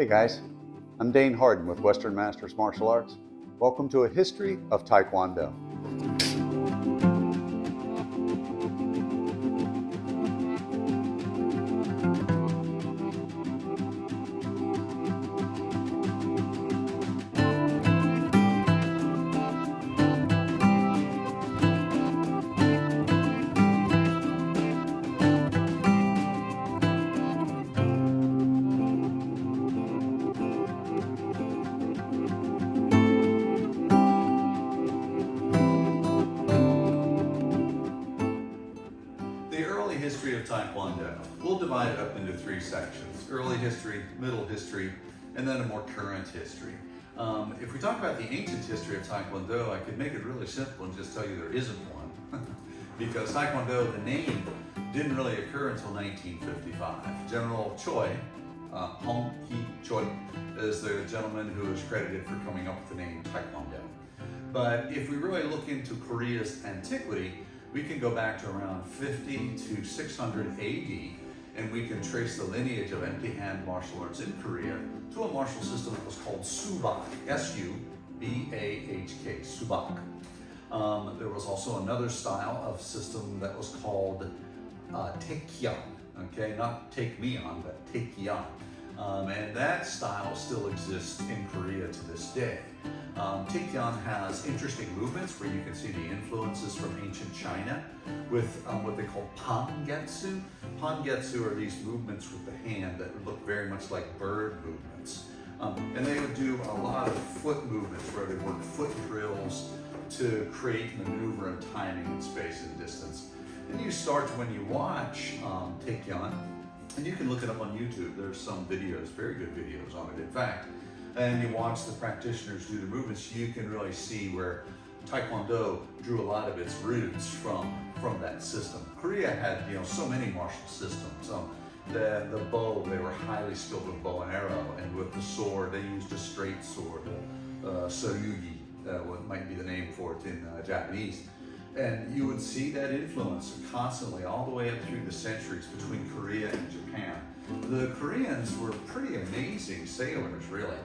Hey guys, I'm Dane Harden with Western Masters Martial Arts. Welcome to a history of Taekwondo. The early history of Taekwondo, we'll divide it up into three sections: early history, middle history, and then a more current history. If we talk about the ancient history of Taekwondo, I could make it really simple and just tell you there isn't one. Because Taekwondo, the name, didn't really occur until 1955. General Choi, Hong Hee Choi, is the gentleman who is credited for coming up with the name Taekwondo. But if we really look into Korea's antiquity, we can go back to around 50 to 600 AD, and we can trace the lineage of empty hand martial arts in Korea to a martial system that was called Subak, S-U-B-A-H-K, Subak. There was also another style of system that was called Taekyon, okay, not take me on, but Taekyon. And that style still exists in Korea to this day. Taekyon has interesting movements where you can see the influences from ancient China with what they call pangetsu. Pangetsu are these movements with the hand that look very much like bird movements. And they would do a lot of foot movements where they work foot drills to create maneuver and timing in space and distance. And you start when you watch Taekyon, and you can look it up on YouTube. There's some videos, very good videos on it, in fact. And you watch the practitioners do the movements, you can really see where Taekwondo drew a lot of its roots from that system. Korea had, so many martial systems. The bow, they were highly skilled with bow and arrow, and with the sword, they used a straight sword, soryugi, what might be the name for it in Japanese. And you would see that influence constantly all the way up through the centuries between Korea and Japan. The Koreans were pretty amazing sailors, really.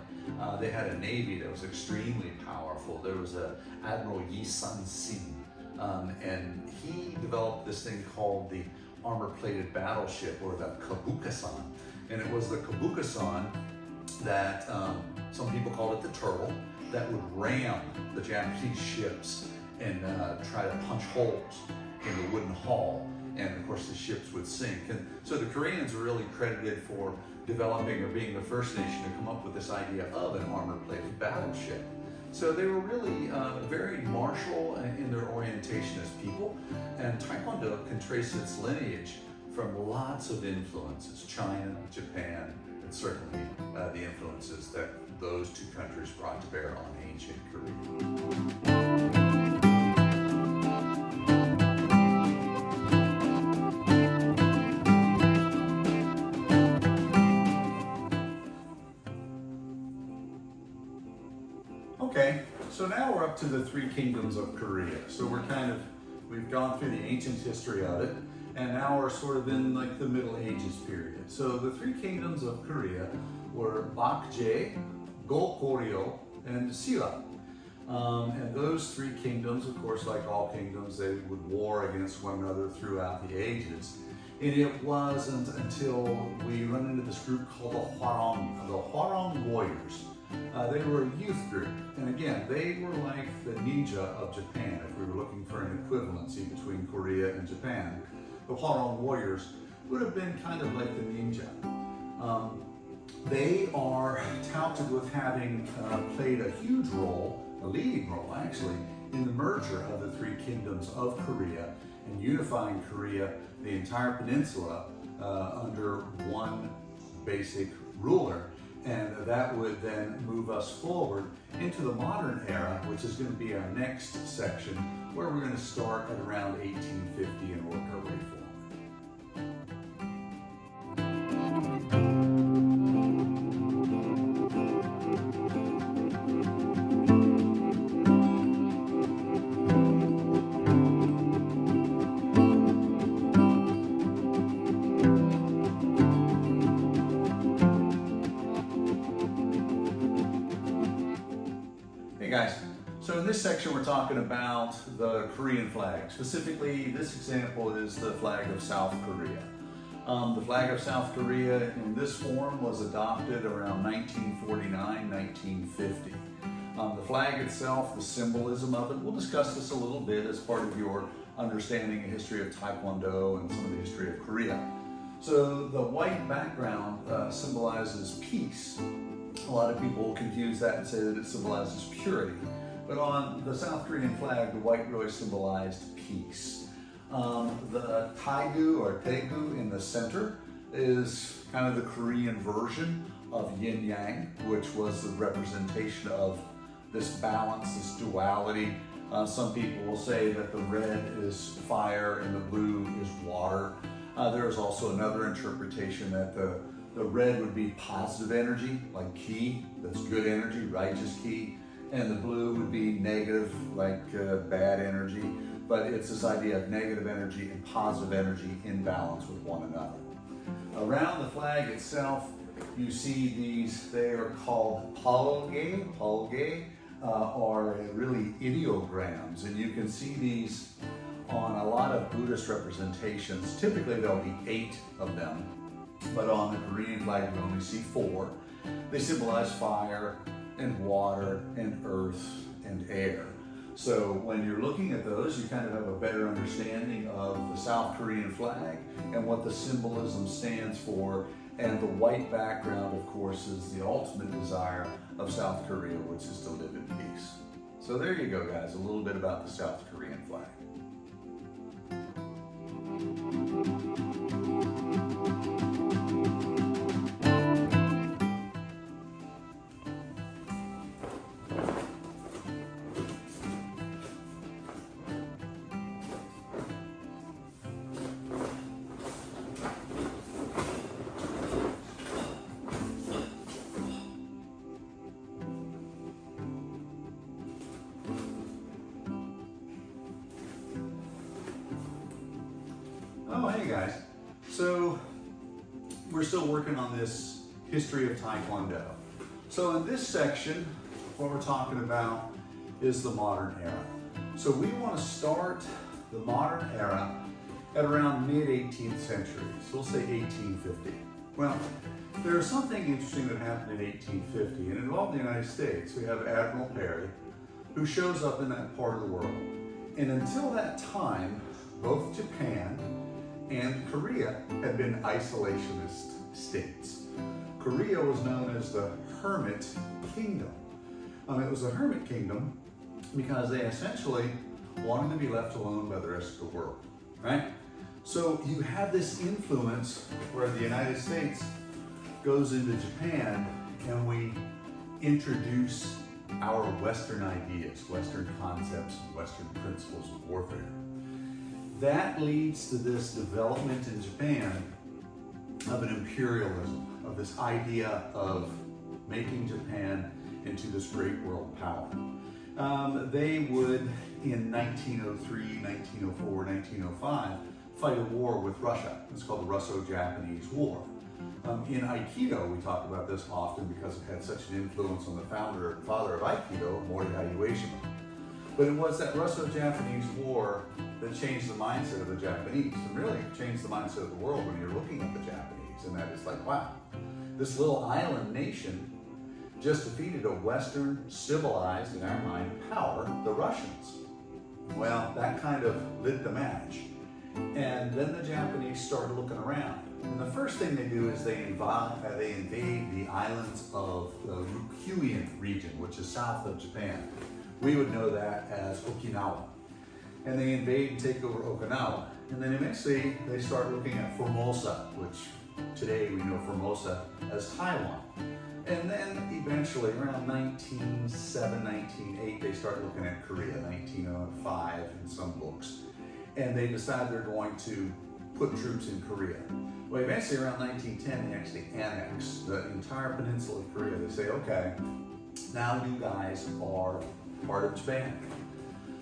They had a navy that was extremely powerful. There was a Admiral Yi Sun-sin, and he developed this thing called the armor-plated battleship, or the kabukasan. And it was the kabukasan that some people called it the turtle, that would ram the Japanese ships and try to punch holes in the wooden hull. And of course the ships would sink. And so the Koreans were really credited for developing or being the first nation to come up with this idea of an armor-plated battleship. So they were really very martial in their orientation as people. And Taekwondo can trace its lineage from lots of influences: China, Japan, and certainly the influences that those two countries brought to bear on ancient Korea. Okay, so now we're up to the three kingdoms of Korea. So we've gone through the ancient history of it, and now we're sort of in like the Middle Ages period. So the three kingdoms of Korea were Bakje, Goguryeo, and Silla. And those three kingdoms, of course, like all kingdoms, they would war against one another throughout the ages. And it wasn't until we run into this group called the Hwarang Warriors. They were a youth group, and again, they were like the ninja of Japan. If we were looking for an equivalency between Korea and Japan, the Hwarang Warriors would have been kind of like the ninja. They are touted with having played a huge role, a leading role actually, in the merger of the three kingdoms of Korea and unifying Korea, the entire peninsula, under one basic ruler. And that would then move us forward into the modern era, which is going to be our next section, where we're going to start at around 1850 and work our way forward. this section we're talking about the Korean flag. Specifically, this example is the flag of South Korea. The flag of South Korea in this form was adopted around 1949, 1950. The flag itself, the symbolism of it, we'll discuss this a little bit as part of your understanding the history of Taekwondo and some of the history of Korea. So the white background symbolizes peace. A lot of people confuse that and say that it symbolizes purity. But on the South Korean flag, the white really symbolized peace. The Taegu or Taegu in the center is kind of the Korean version of yin yang, which was the representation of this balance, this duality. Some people will say that the red is fire and the blue is water. There is also another interpretation that the red would be positive energy, like ki, that's good energy, righteous ki, and the blue would be negative, like bad energy. But it's this idea of negative energy and positive energy in balance with one another. Around the flag itself, you see these, they are called palge, are really ideograms, and you can see these on a lot of Buddhist representations. Typically there'll be 8 of them, but on the Korean flag we only see 4. They symbolize fire and water and earth and air. So when you're looking at those, you kind of have a better understanding of the South Korean flag and what the symbolism stands for. And the white background, of course, is the ultimate desire of South Korea, which is to live in peace. So there you go, guys, a little bit about the South Korean flag. Oh, hey guys. So we're still working on this history of Taekwondo. So in this section, what we're talking about is the modern era. So we want to start the modern era at around mid-18th century. So we'll say 1850. Well, there's something interesting that happened in 1850 and involved the United States. We have Admiral Perry, who shows up in that part of the world. And until that time, both Japan and Korea had been isolationist states. Korea was known as the Hermit Kingdom. It was a Hermit Kingdom because they essentially wanted to be left alone by the rest of the world, right? So you have this influence where the United States goes into Japan and we introduce our Western ideas, Western concepts, Western principles of warfare. That leads to this development in Japan of an imperialism, of this idea of making Japan into this great world power. They would, in 1903, 1904, 1905, fight a war with Russia. It's called the Russo-Japanese War. In Aikido, we talk about this often because it had such an influence on the father of Aikido, Mordecai Ueshima. But it was that Russo-Japanese War that changed the mindset of the Japanese, and really changed the mindset of the world when you're looking at the Japanese. And that is like, wow, this little island nation just defeated a Western, civilized, in our mind, power, the Russians. Well, that kind of lit the match. And then the Japanese started looking around. And the first thing they do is they invade the islands of the Ryukyuan region, which is south of Japan. We would know that as Okinawa. And they invade and take over Okinawa. And then eventually they start looking at Formosa, which today we know Formosa as Taiwan. And then eventually around 1907, 1908, they start looking at Korea, 1905 in some books. And they decide they're going to put troops in Korea. Well, eventually around 1910, they actually annex the entire peninsula of Korea. They say, okay, now you guys are part of Japan.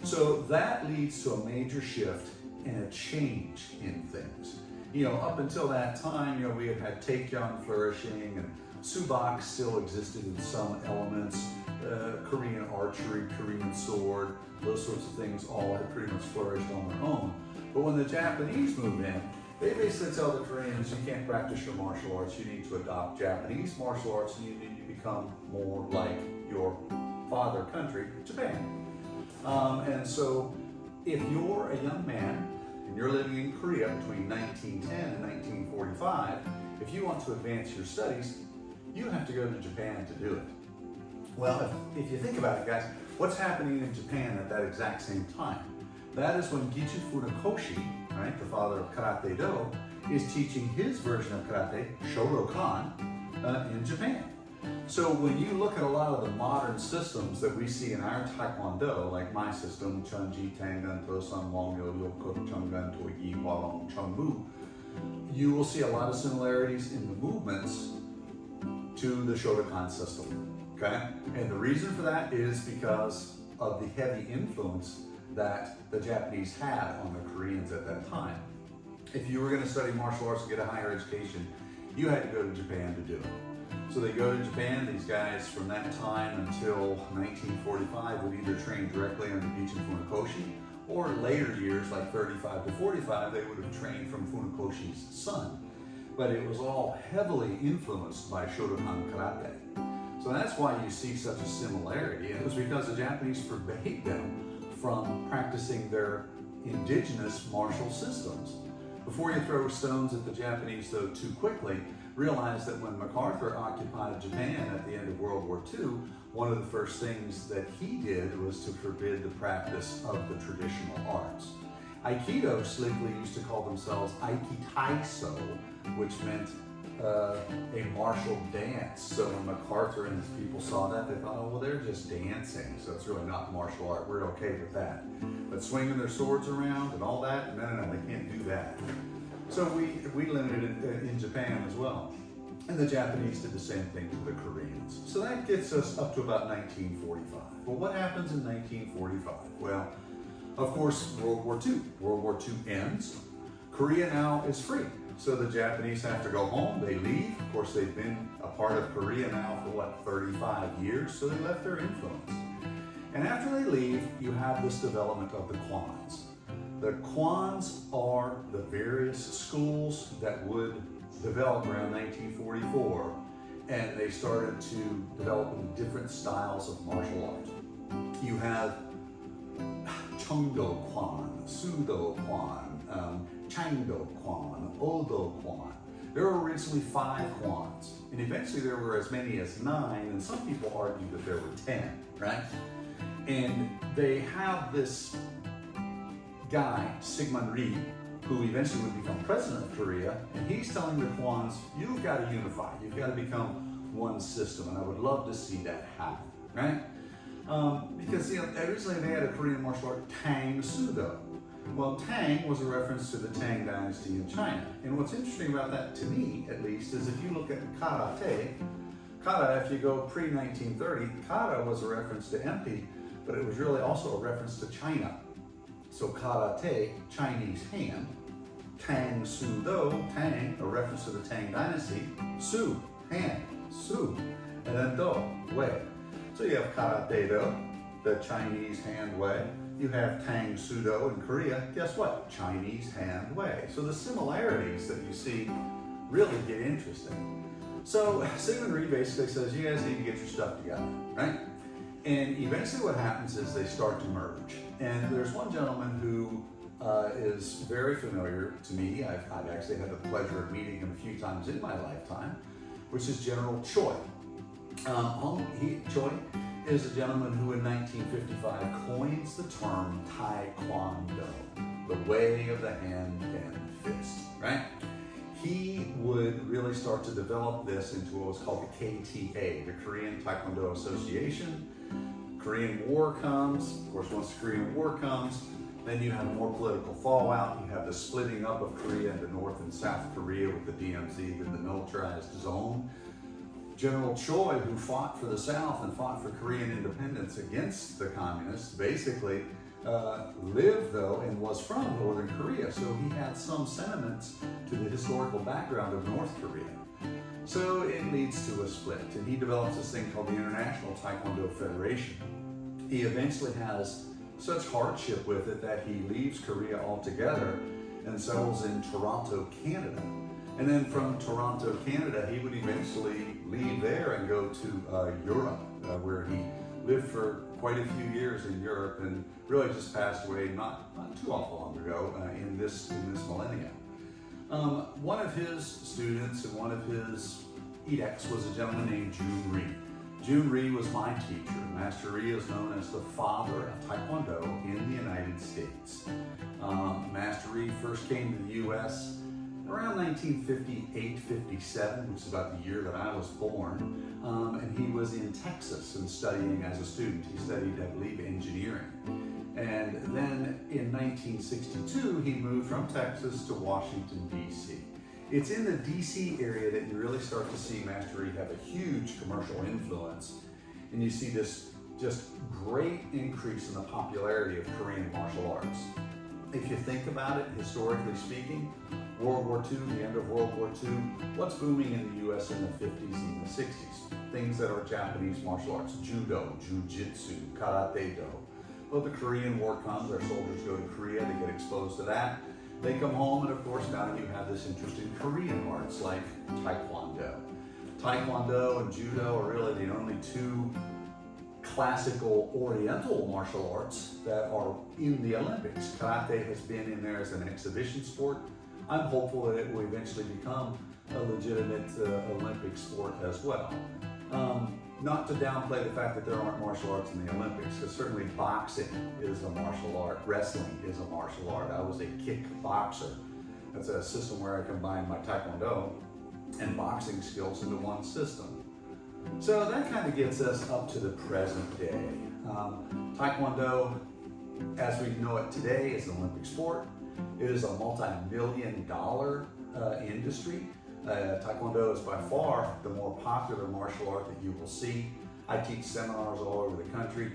So that leads to a major shift and a change in things. You know, up until that time, you know, we had Taekyon flourishing and Subak still existed in some elements. Korean archery, Korean sword, those sorts of things all had pretty much flourished on their own. But when the Japanese moved in, they basically tell the Koreans, you can't practice your martial arts, you need to adopt Japanese martial arts, and you need to become more like your father country, Japan. And so if you're a young man and you're living in Korea between 1910 and 1945, if you want to advance your studies, you have to go to Japan to do it. Well, if you think about it, guys, what's happening in Japan at that exact same time? That is when Gichu Funakoshi, right, the father of Karate Do, is teaching his version of karate, Shodokan, in Japan. So when you look at a lot of the modern systems that we see in our Taekwondo, like my system, Chunji, Tangan, Tosan, Wongyo, Yoko, Chungan, Togi, Walong, Chungmu, you will see a lot of similarities in the movements to the Shodokan system. Okay? And the reason for that is because of the heavy influence that the Japanese had on the Koreans at that time. If you were going to study martial arts and get a higher education, you had to go to Japan to do it. So they go to Japan. These guys from that time until 1945 would either train directly under Gichu Funakoshi, or later years, like 35 to 45, they would have trained from Funakoshi's son. But it was all heavily influenced by Shodokan karate. So that's why you see such a similarity. And it was because the Japanese forbade them from practicing their indigenous martial systems. Before you throw stones at the Japanese, though, too quickly, realize that when MacArthur occupied Japan at the end of World War II, one of the first things that he did was to forbid the practice of the traditional arts. Aikido slickly used to call themselves Aikitaiso, which meant a martial dance. So when MacArthur and his people saw that, they thought, oh, well, they're just dancing, so it's really not martial art. We're okay with that. But swinging their swords around and all that, no, they can't do that. So we limited it in Japan as well. And the Japanese did the same thing to the Koreans. So that gets us up to about 1945. Well, what happens in 1945? Well, of course, World War II. World War II ends. Korea now is free. So the Japanese have to go home, they leave. Of course, they've been a part of Korea now for what, 35 years, so they left their influence. And after they leave, you have this development of the Kwons. The Kwons are the various schools that would develop around 1944, and they started to develop in different styles of martial art. You have Cheongdo Kwon, Sudo Kwon, Changdo Kwon, Odo Kwon. There were originally 5 Kwons, and eventually there were as many as 9, and some people argue that there were 10, right? And they have this guy, Syngman Rhee, who eventually would become president of Korea, and he's telling the Kwons, you've got to unify, you've got to become one system, and I would love to see that happen, right? Because originally they had a Korean martial art, Tang Sudo. Well, Tang was a reference to the Tang dynasty in China. And what's interesting about that, to me at least, is if you look at karate, kata, if you go pre-1930, kata was a reference to empty, but it was really also a reference to China. So karate, Chinese hand, Tang Sudo, Tang, a reference to the Tang dynasty, Su, hand, Su, and then Do, way. So you have karate Do, the Chinese hand way. You have Tang Sudo in Korea, guess what? Chinese hand way. So the similarities that you see really get interesting. So Syngman Rhee basically says, you guys need to get your stuff together, right? And eventually what happens is they start to merge. And there's one gentleman who is very familiar to me. I've actually had the pleasure of meeting him a few times in my lifetime, which is General Choi. Choi is a gentleman who in 1955 coins the term Taekwondo, the way of the hand and fist, right? He would really start to develop this into what was called the KTA, the Korean Taekwondo Association. Korean War comes, of course once the Korean War comes, then you have more political fallout, you have the splitting up of Korea into North and South Korea with the DMZ, the demilitarized zone. General Choi, who fought for the South and fought for Korean independence against the communists, basically lived though and was from Northern Korea, so he had some sentiments to the historical background of North Korea. So it leads to a split, and he develops this thing called the International Taekwondo Federation. He eventually has such hardship with it that he leaves Korea altogether and settles in Toronto, Canada. And then from Toronto, Canada, he would eventually leave there and go to Europe, where he lived for quite a few years in Europe and really just passed away not too awful long ago in this millennium. One of his students and one of his edicts was a gentleman named Jhoon Rhee. Jhoon Rhee was my teacher. Master Rhee is known as the father of Taekwondo in the United States. Master Rhee first came to the U.S. around 1958-57, which is about the year that I was born, and he was in Texas and studying as a student. He studied, I believe, engineering. And then in 1962, he moved from Texas to Washington, D.C. It's in the D.C. area that you really start to see Master Rhee have a huge commercial influence, and you see this just great increase in the popularity of Korean martial arts. If you think about it, historically speaking, World War II, the end of World War II, what's booming in the U.S. in the 50s and the 60s? Things that are Japanese martial arts, judo, jujitsu, karate-do. Well, the Korean War comes, our soldiers go to Korea, they get exposed to that. They come home, and of course now you have this interest in Korean arts like Taekwondo. Taekwondo and judo are really the only two classical oriental martial arts that are in the Olympics. Karate has been in there as an exhibition sport. I'm hopeful that it will eventually become a legitimate Olympic sport as well. Not to downplay the fact that there aren't martial arts in the Olympics, because certainly boxing is a martial art, wrestling is a martial art. I was a kickboxer. That's a system where I combine my Taekwondo and boxing skills into one system. So that kind of gets us up to the present day. Taekwondo, as we know it today, is an Olympic sport. It is a multi-million-dollar industry. Taekwondo is by far the more popular martial art that you will see. I teach seminars all over the country,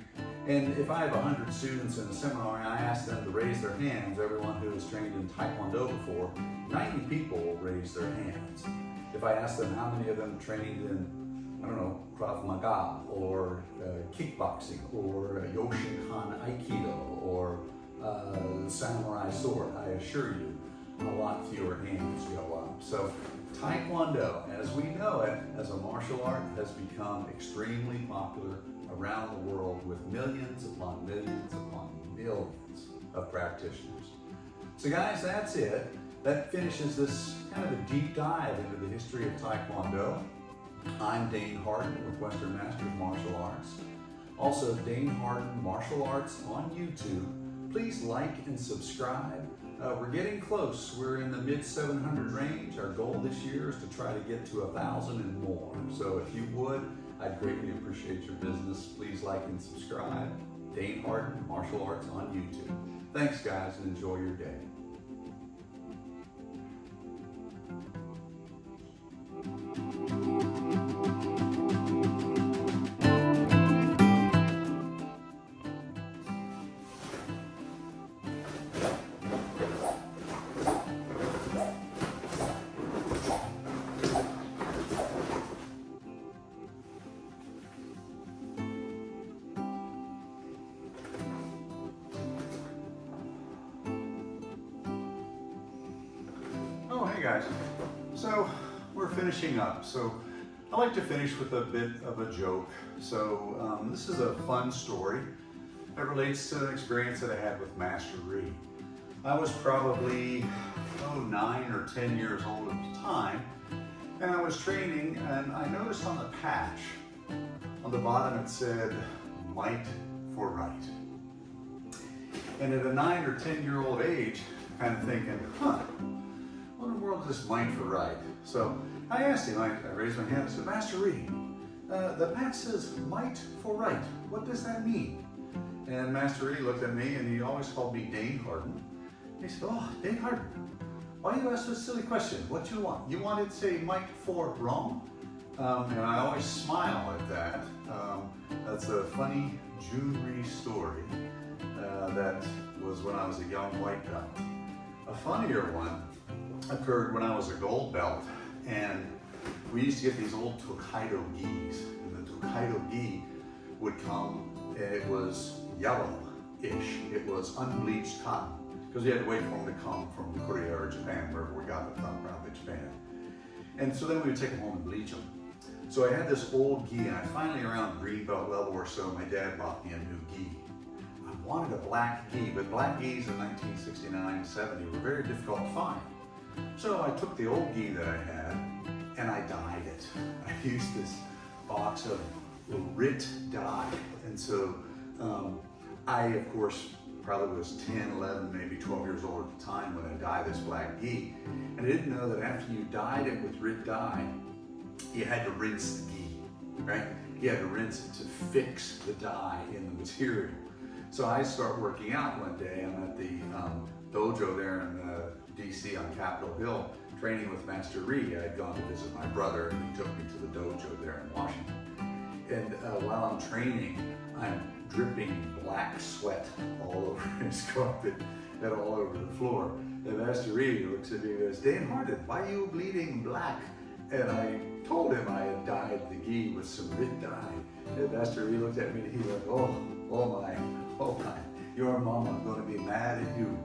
and if I have 100 students in a seminar and I ask them to raise their hands, everyone who has trained in Taekwondo before, 90 people will raise their hands. If I ask them how many of them trained in, I don't know, Krav Maga, or kickboxing, or Yoshinkan Aikido, or samurai sword, I assure you, a lot fewer hands go up. So Taekwondo, as we know it, as a martial art, has become extremely popular around the world with millions upon millions upon millions of practitioners. So guys, that's it. That finishes this kind of a deep dive into the history of Taekwondo. I'm Dane Harden with Western Masters Martial Arts. Also, Dane Harden Martial Arts on YouTube. Please like and subscribe. We're getting close. We're in the mid 700 range. Our goal this year is to try to get to 1,000 and more. So if you would, I'd greatly appreciate your business. Please like and subscribe. Dane Harden Martial Arts on YouTube. Thanks guys, and enjoy your day. Oh, hey guys. So we're finishing up. So I like to finish with a bit of a joke. So this is a fun story that relates to an experience that I had with Master Rhee. I was probably 9 or 10 years old at the time, and I was training, and I noticed on the patch on the bottom it said "Might for Right." And at a 9 or 10-year-old age, kind of thinking, what in the world is this might for right? So I asked him, I raised my hand and said, Master Rhee, the patch says might for right. What does that mean? And Master Rhee looked at me, and he always called me Dane Harden. He said, oh, Dane Harden, why do you ask this silly question? What do you want? You want it to say might for wrong? And I always smile at that. That's a funny Jhoon Rhee story that was when I was a young white belt. A funnier one occurred when I was a gold belt, and we used to get these old Taekwondo gis, and the Taekwondo gi would come, and it was yellow-ish. It was unbleached cotton, because we had to wait for them to come from Korea or Japan, wherever we got them from, probably Japan. And so then we would take them home and bleach them. So I had this old gi, and I finally, around green belt level or so, my dad bought me a new gi. I wanted a black gi, but black gis in 1969, 70 were very difficult to find. So I took the old gi that I had, and I dyed it. I used this box of ridden dye. And so I, of course, probably was 10, 11, maybe 12 years old at the time when I dyed this black gi. And I didn't know that after you dyed it with ridden dye, you had to rinse the gi, right? You had to rinse it to fix the dye in the material. So I start working out one day. I'm at the dojo there in DC on Capitol Hill, training with Master Rhee. I had gone to visit my brother, and he took me to the dojo there in Washington. And while I'm training, I'm dripping black sweat all over his carpet and all over the floor. And Master Rhee looks at me and goes, "Dan Harden, why are you bleeding black?" And I told him I had dyed the gi with some ridden dye. And Master Rhee looked at me and he went, oh my, your mama's gonna be mad at you.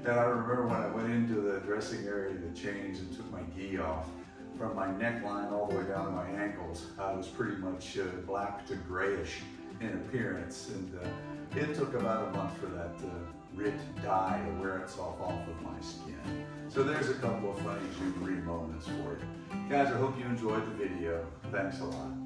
And I remember when I went into the dressing area to change and took my gi off, from my neckline all the way down to my ankles, I was pretty much black to grayish in appearance. And it took about a month for that ridden dye to wear itself off of my skin. So there's a couple of funny Jhoon Rhee moments for you. Guys, I hope you enjoyed the video. Thanks a lot.